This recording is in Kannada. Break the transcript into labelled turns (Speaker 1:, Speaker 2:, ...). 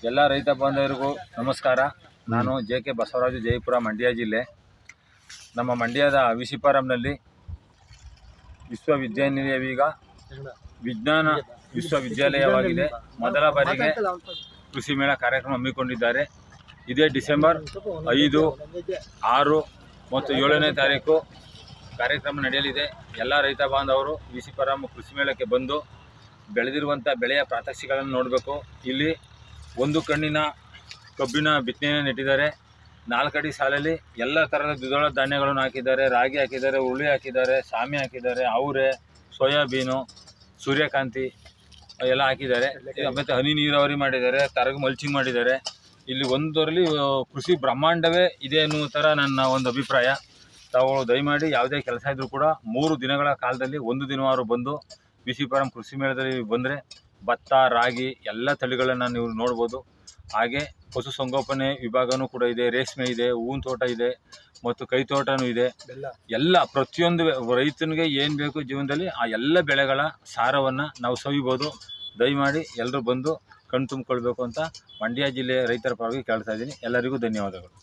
Speaker 1: ಎಲ್ಲ ರೈತ ಬಾಂಧವರಿಗೂ ನಮಸ್ಕಾರ. ನಾನು JK ಬಸವರಾಜು, ಜಯಪುರ, ಮಂಡ್ಯ ಜಿಲ್ಲೆ. ನಮ್ಮ ಮಂಡ್ಯದ ವಿಸಿಪಾರಂನಲ್ಲಿ ವಿಶ್ವವಿದ್ಯಾನಿಲಯವೀಗ ವಿಜ್ಞಾನ ವಿಶ್ವವಿದ್ಯಾಲಯವಾಗಿದೆ. ಮೊದಲ ಬಾರಿಗೆ ಕೃಷಿ ಮೇಳ ಕಾರ್ಯಕ್ರಮ ಹಮ್ಮಿಕೊಂಡಿದ್ದಾರೆ. ಇದೇ ಡಿಸೆಂಬರ್ 5, 6 ಮತ್ತು 7ನೇ ತಾರೀಕು ಕಾರ್ಯಕ್ರಮ ನಡೆಯಲಿದೆ. ಎಲ್ಲ ರೈತ ಬಾಂಧವರು ವಿಸಿಪಾರಂ ಕೃಷಿ ಮೇಳಕ್ಕೆ ಬಂದು ಬೆಳೆದಿರುವಂಥ ಬೆಳೆಯ ಪ್ರಾತ್ಯಕ್ಷಿಕೆಗಳನ್ನು ನೋಡಬೇಕು. ಇಲ್ಲಿ ಒಂದು ಕಣ್ಣಿನ ಕಬ್ಬಿನ ಬಿತ್ತನೆಯನ್ನು ನೆಟ್ಟಿದ್ದಾರೆ. 4 ಅಡಿ ಸಾಲಲ್ಲಿ ಎಲ್ಲ ಥರದ ದ್ವಿದಳ ಧಾನ್ಯಗಳನ್ನು ಹಾಕಿದ್ದಾರೆ. ರಾಗಿ ಹಾಕಿದ್ದಾರೆ, ಹುರುಳಿ ಹಾಕಿದ್ದಾರೆ, ಸಾಮೆ ಹಾಕಿದ್ದಾರೆ, ಅವರೆ, ಸೋಯಾಬೀನು, ಸೂರ್ಯಕಾಂತಿ ಎಲ್ಲ ಹಾಕಿದ್ದಾರೆ. ಮತ್ತು ಹನಿ ನೀರಾವರಿ ಮಾಡಿದ್ದಾರೆ, ತರಗು ಮಲ್ಚಿಂಗ್ ಮಾಡಿದ್ದಾರೆ. ಇಲ್ಲಿ ಒಂದರಲ್ಲಿ ಕೃಷಿ ಬ್ರಹ್ಮಾಂಡವೇ ಇದೆ ಅನ್ನುವ ಥರ ನನ್ನ ಒಂದು ಅಭಿಪ್ರಾಯ. ತಾವು ದಯಮಾಡಿ ಯಾವುದೇ ಕೆಲಸ ಇದ್ದರೂ ಕೂಡ 3 ದಿನಗಳ ಕಾಲದಲ್ಲಿ 1 ದಿನವಾರು ಬಂದು ವಿಸಿಪಾರಂ ಕೃಷಿ ಮೇಳದಲ್ಲಿ ಬಂದರೆ ಭತ್ತ, ರಾಗಿ ಎಲ್ಲ ತಳಿಗಳನ್ನು ನೀವು ನೋಡ್ಬೋದು. ಹಾಗೆ ಪಶುಸಂಗೋಪನೆ ವಿಭಾಗವೂ ಕೂಡ ಇದೆ, ರೇಷ್ಮೆ ಇದೆ, ಹೂವಿನ ತೋಟ ಇದೆ ಮತ್ತು ಕೈ ತೋಟನೂ ಇದೆ. ಎಲ್ಲ ಪ್ರತಿಯೊಂದು ರೈತನಿಗೆ ಏನು ಬೇಕು ಜೀವನದಲ್ಲಿ ಆ ಎಲ್ಲ ಬೆಳೆಗಳ ಸಾರವನ್ನು ನಾವು ಸವಿಬೋದು. ದಯಮಾಡಿ ಎಲ್ಲರೂ ಬಂದು ಕಣ್ ತುಂಬಿಕೊಳ್ಬೇಕು ಅಂತ ಮಂಡ್ಯ ಜಿಲ್ಲೆಯ ರೈತರ ಪರವಾಗಿ ಕೇಳ್ತಾ ಇದ್ದೀನಿ. ಎಲ್ಲರಿಗೂ ಧನ್ಯವಾದಗಳು.